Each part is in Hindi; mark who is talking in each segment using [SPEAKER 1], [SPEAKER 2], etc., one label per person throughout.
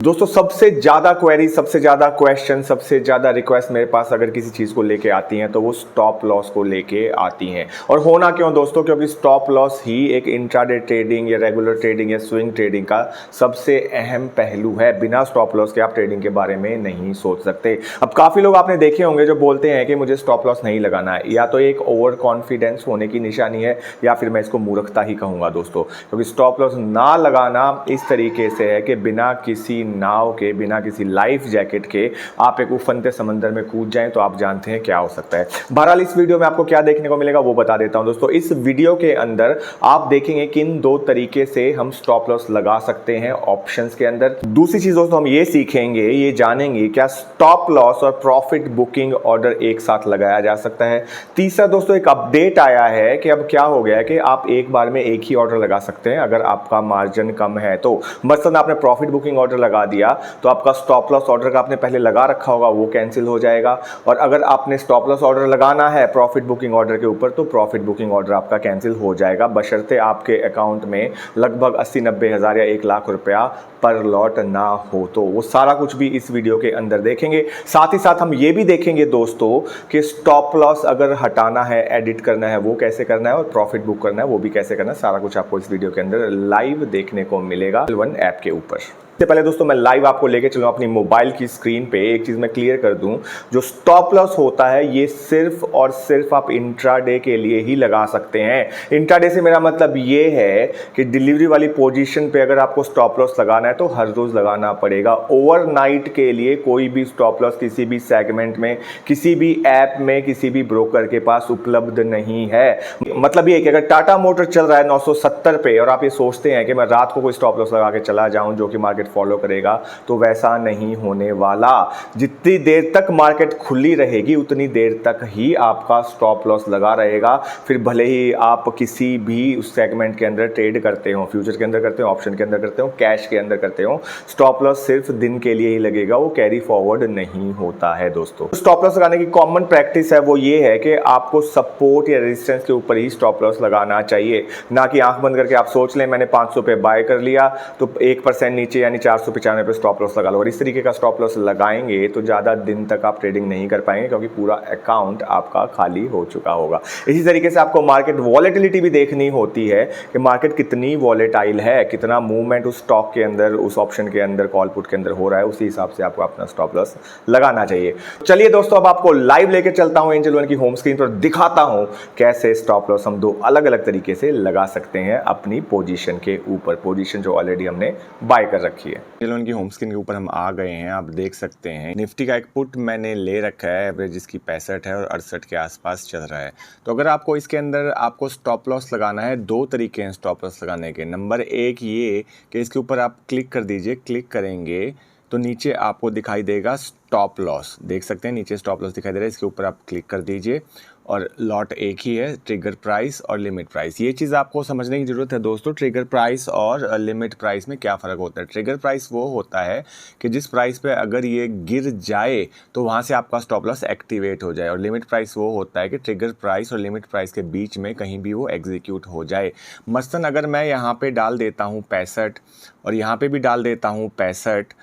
[SPEAKER 1] दोस्तों सबसे ज़्यादा क्वेरी, सबसे ज़्यादा क्वेश्चन, सबसे ज़्यादा रिक्वेस्ट मेरे पास अगर किसी चीज़ को लेके आती हैं तो वो स्टॉप लॉस को लेके आती हैं। और होना क्यों दोस्तों? क्योंकि स्टॉप लॉस ही एक इंट्राडे ट्रेडिंग या रेगुलर ट्रेडिंग या स्विंग ट्रेडिंग का सबसे अहम पहलू है। बिना स्टॉप लॉस के आप ट्रेडिंग के बारे में नहीं सोच सकते। अब काफ़ी लोग आपने देखे होंगे जो बोलते हैं कि मुझे स्टॉप लॉस नहीं लगाना है, या तो एक ओवर कॉन्फिडेंस होने की निशानी है या फिर मैं इसको मूर्खता ही कहूँगा दोस्तों। क्योंकि स्टॉप लॉस ना लगाना इस तरीके से है कि बिना किसी नाव के, बिना किसी लाइफ जैकेट के आप एक उफनते समंदर में कूद जाएं तो आप जानते हैं क्या हो सकता है। बहरहाल इस वीडियो में आपको क्या देखने को मिलेगा वो बता देता हूं दोस्तों। इस वीडियो के अंदर आप देखेंगे किन दो तरीके से हम स्टॉप लॉस लगा सकते हैं ऑप्शंस के अंदर। दूसरी चीज दोस्तों हम ये सीखेंगे, ये जानेंगे क्या स्टॉप लॉस और प्रॉफिट बुकिंग ऑर्डर एक साथ लगाया जा सकता है। तीसरा दोस्तों एक अपडेट आया है कि अब क्या हो गया है कि आप एक बार में एक ही ऑर्डर लगा सकते हैं अगर आपका मार्जिन कम है तो। मसलन आपने प्रॉफिट बुकिंग ऑर्डर लगा दिया तो आपका स्टॉप लॉस ऑर्डर का आपने पहले लगा रखा होगा वो कैंसिल हो जाएगा, और अगर आपने स्टॉप लॉस ऑर्डर लगाना है प्रॉफिट बुकिंग ऑर्डर के ऊपर तो प्रॉफिट बुकिंग ऑर्डर आपका कैंसिल हो जाएगा, बशर्ते आपके अकाउंट में लगभग 80-90 हज़ार या 1 लाख रुपया पर लॉट ना हो। तो वो सारा कुछ भी इस वीडियो के अंदर देखेंगे। साथ ही साथ हम ये भी देखेंगे दोस्तों कि स्टॉप लॉस अगर हटाना है, एडिट करना है वो कैसे करना है, और प्रॉफिट बुक करना है वो भी कैसे करना है। सारा कुछ आपको इस वीडियो के अंदर लाइव देखने को मिलेगा वन ऐप के ऊपर। सबसे पहले दोस्तों मैं लाइव आपको लेके चलूँ अपनी मोबाइल की स्क्रीन पे। एक चीज़ मैं क्लियर कर दूं, जो स्टॉप लॉस होता है ये सिर्फ और सिर्फ आप इंट्राडे के लिए ही लगा सकते हैं। इंट्राडे से मेरा मतलब ये है कि डिलीवरी वाली पोजीशन पे अगर आपको स्टॉप लॉस लगाना है तो हर रोज़ लगाना पड़ेगा। ओवरनाइट के लिए कोई भी स्टॉप लॉस किसी भी सेगमेंट में, किसी भी ऐप में, किसी भी ब्रोकर के पास उपलब्ध नहीं है। मतलब ये कि अगर टाटा मोटर चल रहा है 970 पे और आप ये सोचते हैं कि मैं रात को कोई स्टॉप लॉस लगा के चला जाऊं जो कि मार्केट फॉलो करेगा, तो वैसा नहीं होने वाला। जितनी देर तक मार्केट खुली रहेगी उतनी देर तक ही आपका स्टॉप लॉस लगा रहेगा। फिर भले ही आप किसी भी उस सेगमेंट के अंदर ट्रेड करते हो, फ्यूचर के अंदर करते हो, ऑप्शन के अंदर करते हो, कैश के अंदर करते हो, स्टॉप लॉस सिर्फ दिन के लिए ही लगेगा, वो कैरी फॉरवर्ड नहीं होता है दोस्तों। स्टॉप लॉस लगाने की कॉमन प्रैक्टिस है वो ये है कि आपको सपोर्ट या रेजिस्टेंस के ऊपर ही स्टॉप लॉस लगाना चाहिए, ना कि आंख बंद करके आप सोच लें मैंने 500 पे बाय कर लिया तो 1% नीचे यानी 495 पे स्टॉप लॉस लगा लो। और इस तरीके का स्टॉप लॉस लगाएंगे तो ज़्यादा दिन तक आप ट्रेडिंग नहीं कर पाएंगे क्योंकि पूरा अकाउंट आपका खाली हो चुका होगा। इसी तरीके से आपको मार्केट वॉलेटिलिटी भी देखनी होती है कि मार्केट कितनी वॉलेटाइल है, कितना मूवमेंट उस स्टॉक के अंदर, उस ऑप्शन के अंदर, कॉल पुट के अंदर हो रहा है, उसी हिसाब से आपको अपना स्टॉप लॉस लगाना चाहिए। चलिए दोस्तों अब आपको लाइव लेकर चलता हूं एंजल वन की होम स्क्रीन पर, दिखाता हूं कैसे स्टॉप लॉस हम दो अलग अलग तरीके से लगा सकते हैं अपनी पोजीशन के ऊपर, पोजीशन जो ऑलरेडी हमने बाय कर रखी है। एंजल वन की होम स्क्रीन के ऊपर हम आ गए हैं। आप देख सकते हैं निफ्टी का एक पुट मैंने ले रखा है, एवरेज इसकी 65 है और 68 के आसपास चल रहा है। तो अगर आपको इसके अंदर आपको स्टॉप लॉस लगाना है, दो तरीके हैं स्टॉप लॉस लगाने के। नंबर एक ये कि इसके ऊपर आप क्लिक कर दीजिए, क्लिक करेंगे तो नीचे आपको दिखाई देगा स्टॉप लॉस, देख सकते हैं नीचे स्टॉप लॉस दिखाई दे रहा है, इसके ऊपर आप क्लिक कर दीजिए और लॉट एक ही है, ट्रिगर प्राइस और लिमिट प्राइस। ये चीज़ आपको समझने की ज़रूरत है दोस्तों, ट्रिगर प्राइस और लिमिट प्राइस में क्या फ़र्क होता है। ट्रिगर प्राइस वो होता है कि जिस प्राइस पे अगर ये गिर जाए तो वहाँ से आपका स्टॉप लॉस एक्टिवेट हो जाए, और लिमिट प्राइस वो होता है कि ट्रिगर प्राइस और लिमिट प्राइस के बीच में कहीं भी वो एग्जीक्यूट हो जाए। मसलन अगर मैं यहाँ पे डाल देता हूँ 65 और यहाँ पे भी डाल देता हूँ 65,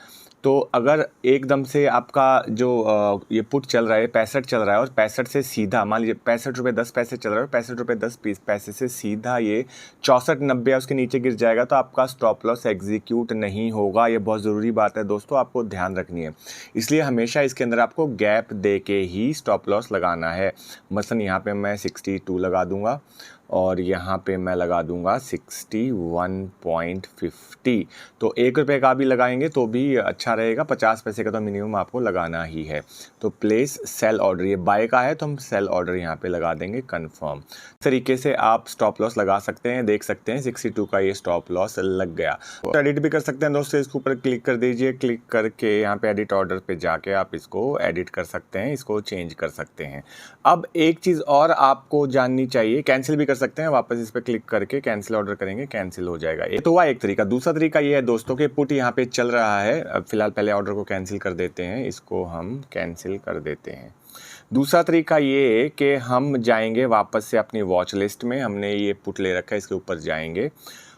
[SPEAKER 1] तो अगर एकदम से आपका जो ये पुट चल रहा है 65 चल रहा है और 65 से सीधा मान लीजिए 65 रुपये 10 पैसे चल रहा है और 65 रुपये 10 पैसे से सीधा ये 64.90 उसके नीचे गिर जाएगा तो आपका स्टॉप लॉस एग्जीक्यूट नहीं होगा। ये बहुत ज़रूरी बात है दोस्तों, आपको ध्यान रखनी है। इसलिए हमेशा इसके अंदर आपको गैप दे के ही स्टॉप लॉस लगाना है। मसलन यहाँ पे मैं 62 लगा दूंगा और यहाँ पे मैं लगा दूंगा 61.50। तो ₹1 का भी लगाएंगे तो भी अच्छा रहेगा, 50 पैसे का तो मिनिमम आपको लगाना ही है। तो प्लेस सेल ऑर्डर, ये बाय का है तो हम सेल ऑर्डर यहाँ पे लगा देंगे कंफर्म। इस तरीके से आप स्टॉप लॉस लगा सकते हैं। देख सकते हैं 62 का ये स्टॉप लॉस लग गया। तो एडिट भी कर सकते हैं दोस्तों, इसके ऊपर क्लिक कर दीजिए, क्लिक करके यहाँ पे एडिट ऑर्डर पे जाके आप इसको एडिट कर सकते हैं, इसको चेंज कर सकते हैं। अब एक चीज़ और आपको जाननी चाहिए, कैंसिल भी कर सकते हैं, वापस इस पर क्लिक करके कैंसिल ऑर्डर करेंगे, कैंसिल हो जाएगा। ये तो हुआ एक तरीका। दूसरा तरीका ये है दोस्तों कि पुट यहाँ पे चल रहा है, अब फिलहाल पहले ऑर्डर को कैंसिल कर देते हैं, इसको हम कैंसिल कर देते हैं। दूसरा तरीका ये है कि हम जाएंगे वापस से अपनी वॉच लिस्ट में, हमने ये पुट ले रखा है, इसके ऊपर जाएंगे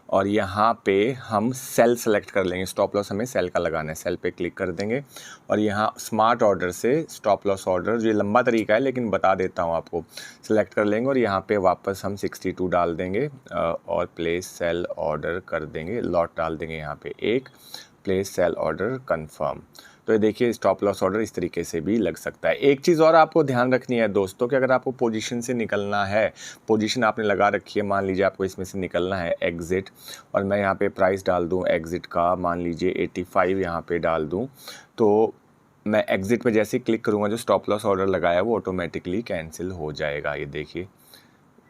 [SPEAKER 1] और यहाँ पे हम सेल सेलेक्ट कर लेंगे। स्टॉप लॉस हमें सेल का लगाना है, सेल पे क्लिक कर देंगे और यहाँ स्मार्ट ऑर्डर से स्टॉप लॉस ऑर्डर, जो ये लंबा तरीका है लेकिन बता देता हूँ आपको, सेलेक्ट कर लेंगे और यहाँ पे वापस हम 62 डाल देंगे और प्लेस सेल ऑर्डर कर देंगे, लॉट डाल देंगे यहाँ पे एक, प्लेस सेल ऑर्डर कंफर्म। तो ये देखिए स्टॉप लॉस ऑर्डर इस तरीके से भी लग सकता है। एक चीज़ और आपको ध्यान रखनी है दोस्तों कि अगर आपको पोजीशन से निकलना है, पोजीशन आपने लगा रखी है, मान लीजिए आपको इसमें से निकलना है एग्ज़िट, और मैं यहाँ पे प्राइस डाल दूँ एग्ज़िट का, मान लीजिए 85 यहाँ पे डाल दूँ, तो मैं एग्ज़िट पे जैसे ही क्लिक करूँगा जो स्टॉप लॉस ऑर्डर लगाया वो ऑटोमेटिकली कैंसिल हो जाएगा। ये देखिए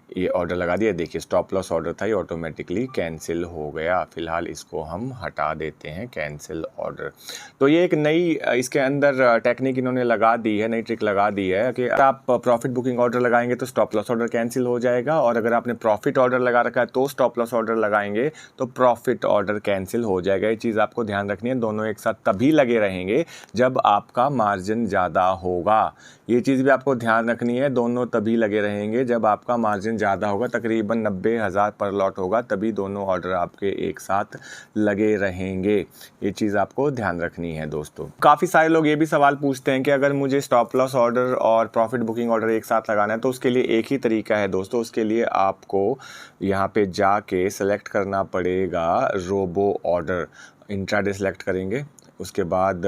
[SPEAKER 1] ये ऑर्डर लगा दिया, देखिए स्टॉप लॉस ऑर्डर था, ये ऑटोमेटिकली कैंसिल हो गया। फ़िलहाल इसको हम हटा देते हैं, कैंसिल ऑर्डर। तो ये एक नई इसके अंदर टेक्निक इन्होंने लगा दी है, नई ट्रिक लगा दी है कि अगर आप प्रॉफिट बुकिंग ऑर्डर लगाएंगे तो स्टॉप लॉस ऑर्डर कैंसिल हो जाएगा, और अगर आपने प्रॉफिट ऑर्डर लगा रखा है तो स्टॉप लॉस ऑर्डर लगाएंगे तो प्रॉफिट ऑर्डर कैंसिल हो जाएगा। ये चीज़ आपको ध्यान रखनी है, दोनों एक साथ तभी लगे रहेंगे जब आपका मार्जिन ज़्यादा होगा। ये चीज़ भी आपको ध्यान रखनी है, दोनों तभी लगे रहेंगे जब आपका मार्जिन ज़्यादा होगा, तकरीबन 90,000 पर लॉट होगा, तभी दोनों ऑर्डर आपके एक साथ लगे रहेंगे। ये चीज़ आपको ध्यान रखनी है दोस्तों। काफ़ी सारे लोग ये भी सवाल पूछते हैं कि अगर मुझे स्टॉप लॉस ऑर्डर और प्रॉफिट बुकिंग ऑर्डर एक साथ लगाना है तो उसके लिए एक ही तरीका है दोस्तों। उसके लिए आपको यहाँ पे जाके सेलेक्ट करना पड़ेगा रोबो ऑर्डर, इंट्राडे सेलेक्ट करेंगे, उसके बाद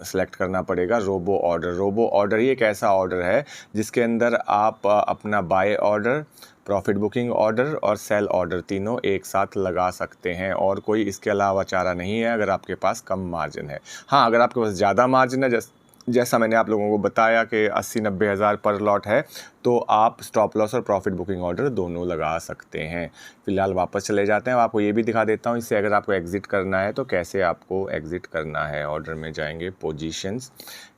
[SPEAKER 1] सेलेक्ट करना पड़ेगा रोबो ऑर्डर। रोबो ऑर्डर ही एक ऐसा ऑर्डर है जिसके अंदर आप अपना buy order, profit booking order और सेल ऑर्डर तीनों एक साथ लगा सकते हैं, और कोई इसके अलावा चारा नहीं है अगर आपके पास कम मार्जिन है। हाँ, अगर आपके पास ज़्यादा मार्जिन है, जैसा मैंने आप लोगों को बताया कि 80-90 हज़ार पर लॉट है, तो आप स्टॉप लॉस और प्रॉफिट बुकिंग ऑर्डर दोनों लगा सकते हैं। फिलहाल वापस चले जाते हैं, आपको ये भी दिखा देता हूँ इससे अगर आपको एग्ज़िट करना है तो कैसे आपको एग्ज़िट करना है। ऑर्डर में जाएंगे, पोजीशंस,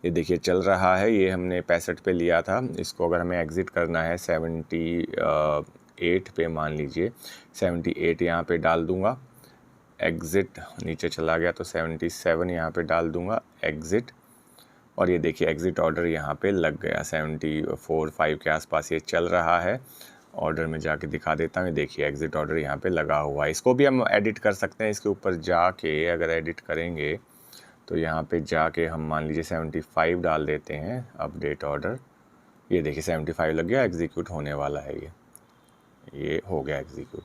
[SPEAKER 1] ये देखिए चल रहा है, ये हमने 65 पे लिया था, इसको अगर हमें एग्ज़िट करना है 78 पे, मान लीजिए 78 यहाँ पे डाल दूँगा, एग्ज़िट, नीचे चला गया तो 77 यहाँ पे डाल दूँगा, एग्ज़िट, और ये देखिए एग्ज़िट ऑर्डर यहाँ पे लग गया। 74-5 के आसपास ये चल रहा है। ऑर्डर में जाके दिखा देता हूँ, देखिए एग्ज़िट ऑर्डर यहाँ पे लगा हुआ है। इसको भी हम एडिट कर सकते हैं, इसके ऊपर जाके अगर एडिट करेंगे तो यहाँ पे जाके हम मान लीजिए 75 डाल देते हैं, अपडेट ऑर्डर, ये देखिए 75 लग गया, एग्जीक्यूट होने वाला है, ये हो गया एग्जीक्यूट।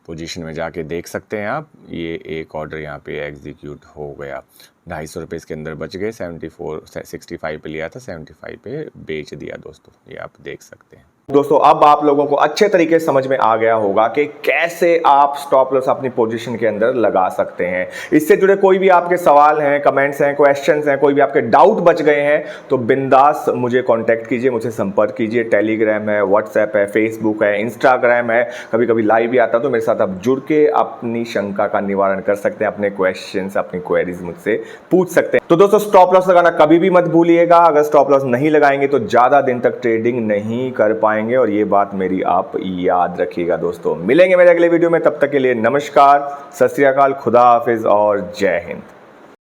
[SPEAKER 1] पोजीशन में जाके देख सकते हैं आप, ये एक ऑर्डर यहाँ पे एग्जीक्यूट हो गया। 250 रुपये इसके अंदर बच गए, 65 पे लिया था, 75 पे बेच दिया दोस्तों, ये आप देख सकते हैं। दोस्तों अब आप लोगों को अच्छे तरीके से समझ में आ गया होगा कि कैसे आप स्टॉप लॉस अपनी पोजीशन के अंदर लगा सकते हैं। इससे जुड़े कोई भी आपके सवाल हैं, कमेंट्स हैं, क्वेश्चंस हैं, कोई भी आपके डाउट बच गए हैं तो बिंदास मुझे कांटेक्ट कीजिए, मुझसे संपर्क कीजिए। टेलीग्राम है, व्हाट्सएप है, फेसबुक है, इंस्टाग्राम है, कभी कभी लाइव भी आता तो मेरे साथ आप जुड़ के अपनी शंका का निवारण कर सकते हैं, अपने क्वेश्चंस, अपनी क्वेरीज मुझसे पूछ सकते हैं। तो दोस्तों स्टॉप लॉस लगाना कभी भी मत भूलिएगा। अगर स्टॉप लॉस नहीं लगाएंगे तो ज्यादा दिन तक ट्रेडिंग नहीं कर पाएंगे, और ये बात मेरी आप याद रखिएगा दोस्तों। मिलेंगे मेरे अगले वीडियो में, तब तक के लिए नमस्कार, सत श्री अकाल, खुदा हाफिज और जय हिंद।